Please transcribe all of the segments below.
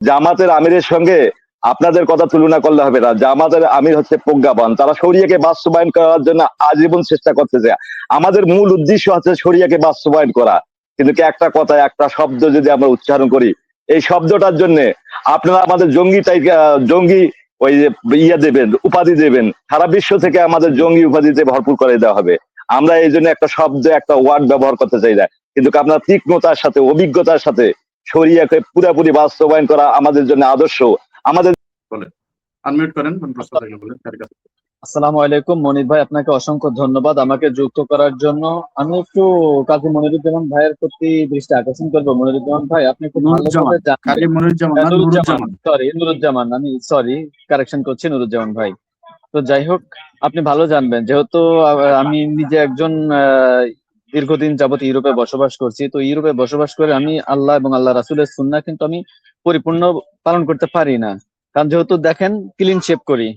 জামাতের আমিরের সঙ্গে আপনাদের কথা তুলনা করলে হবে না। জামাতের আমির হচ্ছে প্রজ্ঞাবান, তারা শরিয়াকে বাস্তবায়ন করার জন্য আজীবন চেষ্টা করতেছে। আমাদের মূল উদ্দেশ্য হচ্ছে শরিয়াকে বাস্তবায়ন করা, কিন্তু কি একটা কথা, একটা শব্দ যদি আমরা উচ্চারণ করি, এই শব্দটার জন্য আপনারা আমাদের জঙ্গি ওই যে ইয়ে দেবেন, উপাধি দেবেন, সারা বিশ্ব থেকে আমাদের জঙ্গি উপাধিতে ভরপুর করে দেওয়া হবে। আমরা এই জন্য একটা শব্দ, একটা ওয়ার্ড ব্যবহার করতে চাই না, কিন্তু আপনার তীক্ষ্ণতার সাথে, অভিজ্ঞতার সাথে শরিয়াকে পুরোপুরি বাস্তবায়ন করা আমাদের জন্য আদর্শ। আমাদের আনমিউট করেন, প্রশ্ন থাকলে বলেন। আসসালামু আলাইকুম মনির ভাই, আপনাকে অসংখ্য ধন্যবাদ আমাকে যুক্ত করার জন্য। আমি একটু কাজী মনিরুজ্জামান ভাইয়ের প্রতি দৃষ্টি আকর্ষণ করবো। মনিরুজ্জামান ভাই, আপনি খুব ভালোভাবে নুরুজ্জামান, আমি সরি কারেকশন করছি, নুরুজ্জামান ভাই। তো যাই হোক, আপনি ভালো জানবেন, যেহেতু আমি নিজে একজন দীর্ঘদিন যাবত ইউরোপে বসবাস করছি। তো ইউরোপে বসবাস করে আমি আল্লাহ এবং আল্লাহ রাসূলের সুন্নাহ কিন্তু আমি পরিপূর্ণ পালন করতে পারি না। কারণ যেহেতু দেখেন ক্লিন শেভ করি,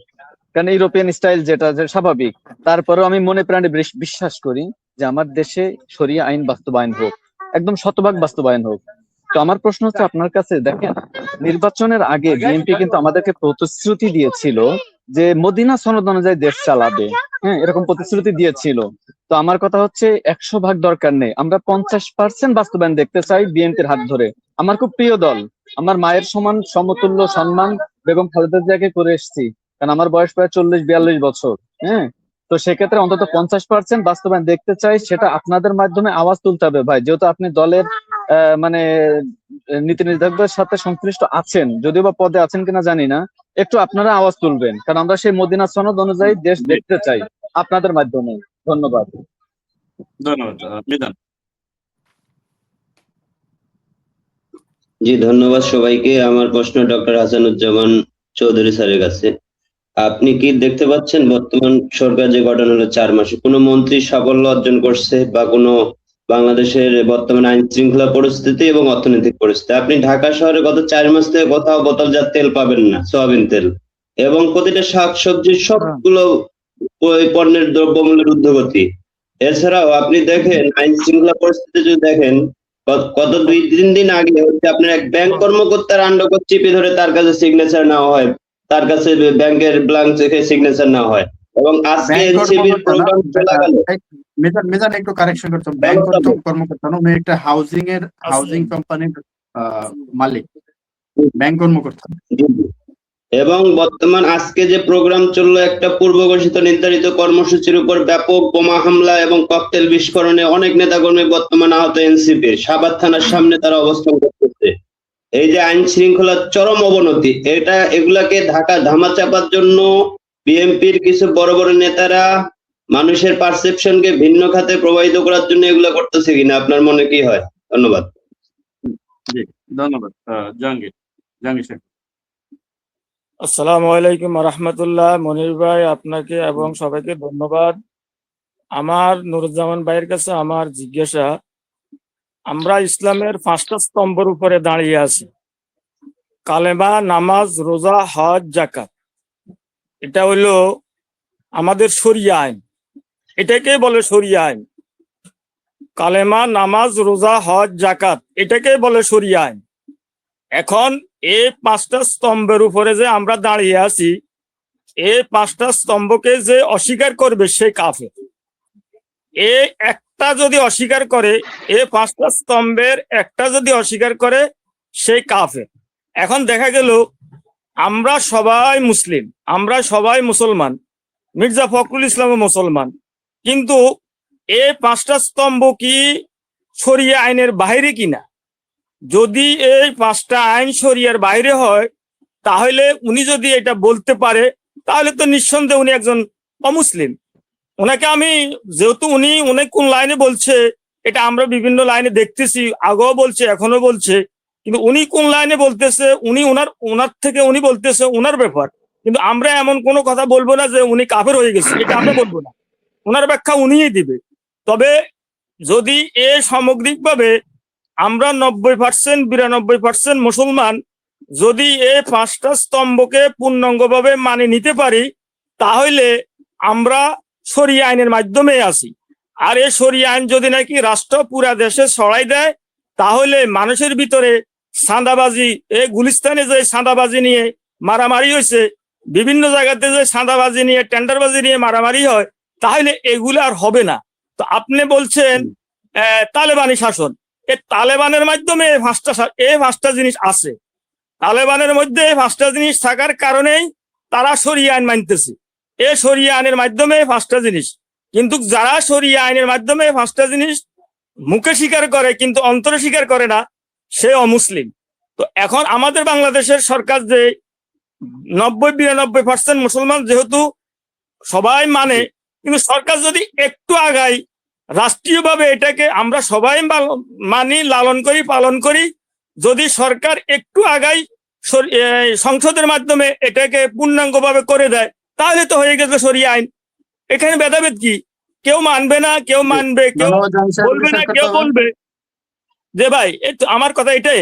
কারণ ইউরোপিয়ান স্টাইল যেটা স্বাভাবিক, তারপরেও আমি মনে প্রাণে বিশ্বাস করি যে আমার দেশে শরিয়া আইন বাস্তবায়ন হোক, একদম শতভাগ বাস্তবায়ন হোক। তো আমার প্রশ্ন হচ্ছে আপনার কাছে, দেখেন নির্বাচনের আগে বিএনপি কিন্তু আমাদেরকে প্রতিশ্রুতি দিয়েছিল যে মদিনা সনদ অনুযায়ী দেশ চালাবে, হ্যাঁ, এরকম প্রতিশ্রুতি দিয়েছিল। তো আমার কথা হচ্ছে 100% দরকার নেই, আমরা 50% বাস্তবায়ন দেখতে চাই বিএনপির হাত ধরে। আমার খুব প্রিয় দল, আমার মায়ের সমান সমতুল্য সম্মান বেগম খালেদা জিয়াকে করে এসেছি, কারণ আমার বয়স প্রায় 40-42 বছর। হ্যাঁ, তো সেক্ষেত্রে অন্তত 50% বাস্তবায়ন দেখতে চাই, সেটা আপনাদের মাধ্যমে আওয়াজ তুলতে হবে ভাই, যেহেতু আপনি দলের মানে নীতি নির্ধারকদের সাথে সংশ্লিষ্ট আছেন, যদিও বা পদে আছেন কিনা জানি না, একটু আপনারা আওয়াজ তুলবেন, কারণ আমরা সেই মদিনা সনদ অনুযায়ী দেশ দেখতে চাই আপনাদের মাধ্যমে। ধন্যবাদ। জি, ধন্যবাদ সবাইকে। আমার প্রশ্ন ডক্টর হাসানুজ্জামান চৌধুরী স্যারের কাছে। আপনি কি দেখতে পাচ্ছেন বর্তমান সরকার যে গঠন হলো 4 মাসে কোনো মন্ত্রী সাফল্য অর্জন করছে, বা কোনো বাংলাদেশের বর্তমান আইন শৃঙ্খলা পরিস্থিতি এবং অর্থনৈতিক পরিস্থিতি? আপনি ঢাকা শহরে গত 4 মাস থেকে কোথাও বোতলজাত তেল পাবেন না, সয়াবিন তেল, এবং প্রতিটা শাকসবজির সবগুলো ওই পণ্যের দ্রব্যমূল্যের ঊর্ধ্বগতি। এছাড়াও আপনি দেখেন আইন শৃঙ্খলা পরিস্থিতি যদি দেখেন, গত 2-3 দিন আগে হচ্ছে আপনার এক ব্যাংক কর্মকর্তার আন্ডকোট চিপে ধরে তার কাছে সিগনেচার নেওয়া হয়, তার কাছে ব্যাংকের ব্ল্যাঙ্ক চেকে সিগনেচার নেওয়া হয়, এবং আজকে এনসিবির প্রোগ্রাম চলাকালে মেজান একটু কারেকশন করতে, ব্যাংক কর্মকর্তা না, উনি একটা হাউজিং কোম্পানির মালিক, ব্যাংক কর্মকর্তা। এবং বর্তমান আজকে যে প্রোগ্রাম চললো, একটা পূর্ব ঘোষিত নির্ধারিত কর্মসূচির উপর ব্যাপক বোমা হামলা এবং ককটেল বিস্ফোরণে অনেক নেতাকর্মী বর্তমান আহত। এনসিপির সাভার থানার সামনে তারা অবস্থান করতেছে। এই যে আইন শৃঙ্খলার চরম অবনতি, এগুলাকে ঢাকা ধামাচাপার জন্য বিএনপির কিছু বড় বড় নেতারা মানুষের পারসেপশনকে ভিন্ন খাতে প্রবাহিত করার জন্য এগুলা করতেছে কিনা, আপনার মনে কি হয়? ধন্যবাদ। জি, ধন্যবাদ। জাহাঙ্গীর। আসসালামু আলাইকুম রাহমাতুল্লাহ। মনির ভাই, আপনাকে এবং সবাইকে ধন্যবাদ। আমার নুরুজ্জামান ভাইয়ের কাছে আমার জিজ্ঞাসা, আমরা ইসলামের 5টা স্তম্ভের উপরে দাঁড়িয়ে আছি, কালেমা, নামাজ, রোজা, হজ, যাকাত। এটা হইলো আমাদের শরিয়া আইন, এটাকে বলে শরিয়া আইন। কালেমা, নামাজ, রোজা, হজ, যাকাত, এটাকে বলে শরিয়া আইন। এখন এই 5টা স্তম্ভের উপরে যে আমরা দাঁড়িয়ে আছি, এই 5টা স্তম্ভকে যে অস্বীকার করবে সে কাফের। একটা যদি অস্বীকার করে, এই 5টা স্তম্ভের একটা যদি অস্বীকার করে, সে কাফের। এখন দেখা গেল আমরা সবাই মুসলিম, আমরা সবাই মুসলমান, মির্জা ফখরুল ইসলামও মুসলমান, কিন্তু এই 5টা স্তম্ভ কি শরিয়া আইনের বাইরে কিনা? যদি এই 5টা আইন শরিয়ার বাইরে হয়, তাহলে উনি যদি এটা বলতে পারে, তাহলে তো নিঃসন্দেহে উনি একজন অমুসলিম। ওনাকে আমি, যেহেতু উনি কোন লাইনে বলছে এটা আমরা বিভিন্ন লাইনে দেখতেছি, আগেও বলছে এখনো বলছে, কিন্তু উনি কোন লাইনে বলতেছে, উনি ওনার থেকে উনি বলতেছে ওনার ব্যাপার, কিন্তু আমরা এমন কোনো কথা বলবো না যে উনি কাফের হয়ে গেছে, এটা আমরা বলবো না, ওনার ব্যাখ্যা উনিই দিবে। তবে যদি সামগ্রিকভাবে আমরা 90% 92% মুসলমান যদি এই 5টা স্তম্ভকে পূর্ণাঙ্গভাবে মানে নিতে পারি, তাহলে আমরা শরিয়া আইনের মাধ্যমে আসি। আর এই শরিয়া আইন যদি নাকি রাষ্ট্র পুরা দেশে ছড়াই দেয়, তাহলে মানুষের ভিতরে চাঁদাবাজি, এই গুলিস্তানে যে চাঁদাবাজি নিয়ে মারামারি হয়েছে, বিভিন্ন জায়গাতে যে চাঁদাবাজি নিয়ে টেন্ডারবাজি নিয়ে মারামারি হয়, তাহলে এগুলো আর হবে না। তো আপনি বলছেন তালেবানি শাসন, এই তালেবানের মাধ্যমে এই পাঁচটা জিনিস আছে। তালেবানের মধ্যে এই পাঁচটা জিনিস থাকার কারণেই তারা শরিয়া আইন মানতেছে। এই শরিয়া আইনের মাধ্যমে এই পাঁচটা জিনিস, কিন্তু যারা শরিয়া আইনের মাধ্যমে এই পাঁচটা জিনিস মুখে স্বীকার করে কিন্তু অন্তরে স্বীকার করে না, সে অমুসলিম। তো এখন আমাদের বাংলাদেশের সরকার যে 90-92% মুসলমান যেহেতু সবাই মানে, কিন্তু সরকার যদি একটু আগায়, রাষ্ট্রীয়ভাবে এটাকে আমরা সবাই মানি, লালন করি, পালন করি, যদি সরকার একটু আগায় সংসদের মাধ্যমে এটাকে পূর্ণাঙ্গভাবে করে দেয়, তাহলে তো হয়ে গেছে শরিয়া আইন। এখানে ভেদাভেদ কি? কেউ মানবে না, কেউ মানবে, কেউ বলবে না, কেউ বলবে যে ভাই আমার কথা এটাই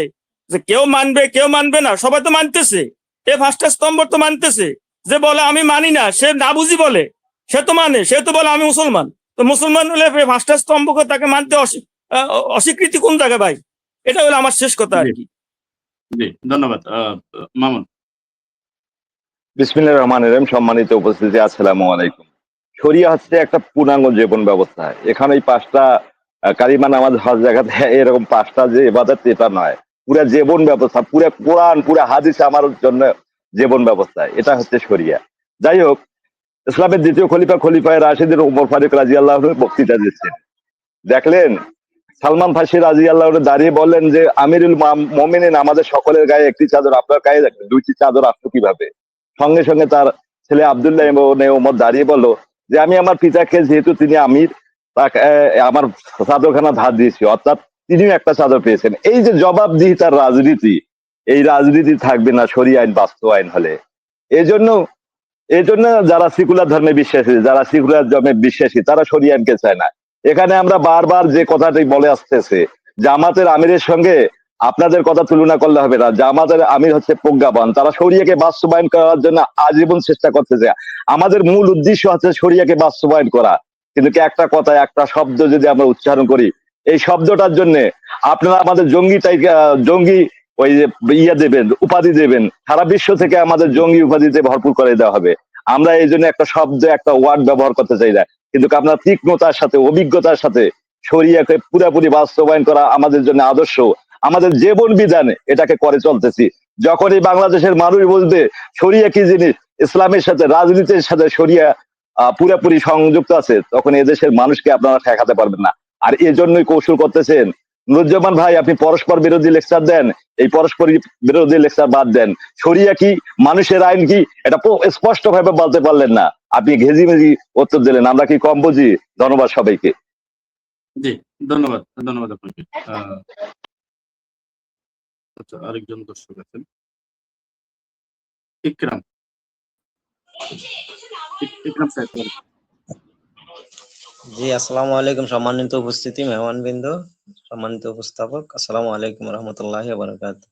যে কেউ মানবে, কেউ মানবে না, সবাই তো মানতেছে। এ পাঁচটা স্তম্ভ তো মানতেছে। যে বলে আমি মানি না, সে না বুঝি বলে, সে তো মানে, সে তো বলে আমি মুসলমান। তো মুসলমান হলে পাঁচটা স্তম্ভকে তাকে মানতে অস্বীকৃতি কোন জায়গায় ভাই? এটা হলো আমার শেষ কথা আর কি। জি, ধন্যবাদ। মামুন। বিসমিল্লাহির রহমানির রহিম। সম্মানিত উপস্থিতি, আসসালামু আলাইকুম। শরিয়া হচ্ছে একটা পূর্ণাঙ্গ জীবন ব্যবস্থা। এখানে এই পাঁচটা কালিমা, নামাজ, হজ, যাকাত, এরকম পাঁচটা যে ইবাদত, এটা নয়, পুরা জীবন ব্যবস্থা, পুরা কোরআন, পুরা হাদিস আমার জন্য জীবন ব্যবস্থা। এটা হচ্ছে শরিয়া। যাই হোক, ইসলামের দ্বিতীয় খলিফায় রাশিদের উমর ফারুক রাদিয়াল্লাহু আনহু বক্তৃতা দিচ্ছেন। দেখলেন সালমান ফার্সি রাদিয়াল্লাহু আনহু দাঁড়িয়ে বললেন যে আমিরুল মুমিনিন, আমাদের সকলের গায়ে একটি চাদর, আপনার গায়ে দুইটি চাদর আসতো কিভাবে? সঙ্গে সঙ্গে তার ছেলে আব্দুল্লাহ ইবনে ওমর দাঁড়িয়ে বলল যে আমি আমার পিতাকে, যেহেতু তিনি আমির, তাকে আমার চাদরখানা ধার দিয়েছি, অর্থাৎ তিনিও একটা চাদর পেয়েছেন। এই যে জবাবদিহিতার রাজনীতি, এই রাজনীতি থাকবে না শরিয়া আইন বাস্তবায়ন হলে। এই জন্য যারা সেকুলার ধর্মে বিশ্বাসী, যারা সেকুলার ধর্মে বিশ্বাসী, তারা শরিয়া আইনকে চায় না। এখানে আমরা বারবার যে কথাটি বলে আসতেছে, জামাতের আমিরের সঙ্গে আপনাদের কথা তুলনা করলে হবে না। জামাতের আমির হচ্ছে প্রজ্ঞাবান, তারা শরিয়াকে বাস্তবায়ন করার জন্য আজীবন চেষ্টা করতেছে। আমাদের মূল উদ্দেশ্য হচ্ছে শরিয়াকে বাস্তবায়ন করা, কিন্তু একটা কথা, একটা শব্দ যদি আমরা উচ্চারণ করি, এই শব্দটার জন্য আপনারা আমাদের জঙ্গি ওই ইয়ে দেবেন, উপাধি দেবেন, সারা বিশ্ব থেকে আমাদের জঙ্গি উপাধিতে ভরপুর করে দেওয়া হবে। আমরা এই জন্য একটা শব্দ, একটা ওয়ার্ড ব্যবহার করতে চাই না, কিন্তু আপনার তীক্ষ্ণতার সাথে, অভিজ্ঞতার সাথে শরিয়াকে পুরোপুরি বাস্তবায়ন করা আমাদের জন্য আদর্শ, আমাদের জীবন বিধান, এটাকে করে চলতেছি। যখনই বাংলাদেশের মানুষ বলবে শরিয়া কি জিনিস, ইসলামের সাথে, রাজনীতির সাথে শরিয়া পুরোপুরি সংযুক্ত আছে, তখন এদেশের মানুষকে আপনারা ঠেকাতে পারবেন না। আর এজন্যই কৌশল করতেছেন। নুরুজ্জামান ভাই, আপনি পরস্পর বিরোধী লেকচার দেন, এই পরস্পর বিরোধী লেকচার বাদ দেন। শরিয়া কি, মানুষের আইন কি, এটা স্পষ্ট ভাবে বলতে পারলেন না, আপনি ঘেজি মেজি উত্তর দিলেন। আমরা কি কম বুঝি? ধন্যবাদ সবাইকে। জি, ধন্যবাদ। ধন্যবাদ আপনাকে। আচ্ছা, আরেকজন দর্শক আছেন, ইকরাম। ইকরাম সাহেব। জি, আসসালামু আলাইকুম। সম্মানিত উপস্থিতি, মেহমানবৃন্দ, সম্মানিত উপস্থাপক, আসসালামু আলাইকুম রহমতুল্লাহি ওয়া বারাকাতুহু।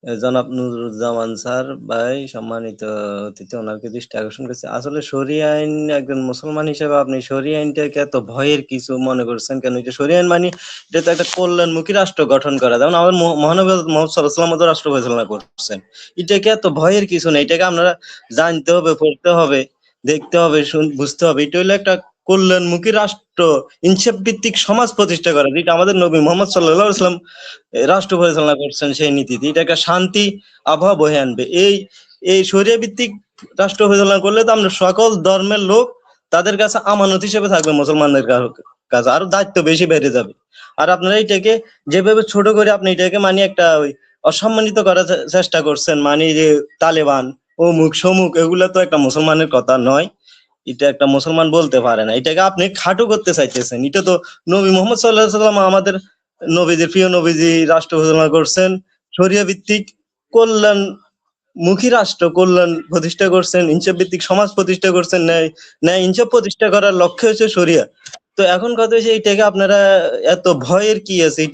জনাব নুরুজ্জামান স্যার ভাই, সম্মানিত অতিথি, ওনাকে দৃষ্টি আকর্ষণ করছে। আসলে শরিয়া আইন, একজন মুসলমান হিসেবে আপনি শরিয়া আইনটাকে এত ভয়ের কিছু মনে করছেন কেন? এটা শরিয়া আইন মানে এটা তো একটা কল্যাণমুখী রাষ্ট্র গঠন করা, যেমন আমাদের মহানবী মুহাম্মদ সাল্লাল্লাহু আলাইহি ওয়াসাল্লাম রাষ্ট্র পরিচালনা করছেন। এটাকে এত ভয়ের কিছু নেই, এটাকে আপনারা জানতে হবে, পড়তে হবে, দেখতে হবে, বুঝতে হবে। এটা হলো একটা কল্যাণমুখী রাষ্ট্র, ইনসাফ ভিত্তিক সমাজ প্রতিষ্ঠা করা, যেটা আমাদের নবী মুহাম্মদ সাল্লাল্লাহু আলাইহি ওয়াসাল্লাম রাষ্ট্র পরিচালনা করছেন, সেই নীতিতে এটা একটা শান্তি আবহাওয়া বয়ে আনবে। এই শরিয়া ভিত্তিক রাষ্ট্র পরিচালনা করলে তো আমরা সকল ধর্মের লোক তাদের কাছে আমানত হিসেবে থাকবে, মুসলমানদের কাছে আরো দায়িত্ব বেশি বেড়ে যাবে। আর আপনারা এটাকে যেভাবে ছোট করে আপনি এটাকে মানে একটা ওই অসম্মানিত করার চেষ্টা করছেন, মানে যে তালেবান, অমুক সমুক, এগুলা তো একটা মুসলমানের কথা নয়, এটা একটা মুসলমান বলতে পারে না। এটাকে আপনি খাটো করতে চাইতেছেন। এটা তো নবী মুহাম্মদ সাল্লাল্লাহু আলাইহি ওয়াসাল্লাম, আমাদের নবীদের প্রিয় নবীজি রাষ্ট্র পরিচালনা করছেন, শরিয়া ভিত্তিক কল্যাণমুখী রাষ্ট্র, কল্যাণ প্রতিষ্ঠা করছেন, ইনসাফ ভিত্তিক সমাজ প্রতিষ্ঠা করছেন, ন্যায় ইনসাফ প্রতিষ্ঠা করার লক্ষ্য হচ্ছে শরিয়া। তো এখন কথা হচ্ছে এইটাকে আপনারা এত ভয়ের কি আছে?